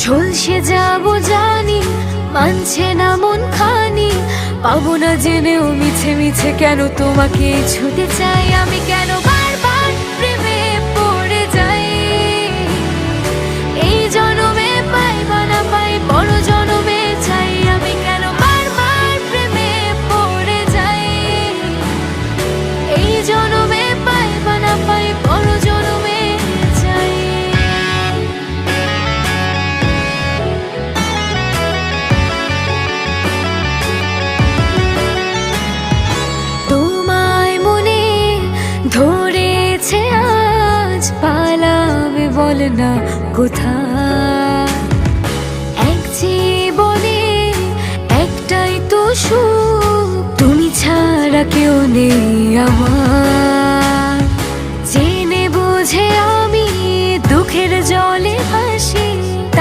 ঝলসে যাবো জানি, মানছে না মন খানি। পাবো না জেনেও মিছে মিছে কেন তোমাকে ছুতে চাই আমি, কেন বারবার প্রেমে পড়ে যাই। এই জনমে পাই বা না পাই, বড় জনমে চাই আমি, কেন বারবার প্রেমে পড়ে যাই। এই জনমে পাই বা না পাই, বড় জনমে চাই। তোমায় মনে ধরেছে আজ, পালাবে বল না কোথায়। এক জীবনে একটাই তো সুখ, তুমি ছাড়া কেউ নেই আমার। জেনে বুঝে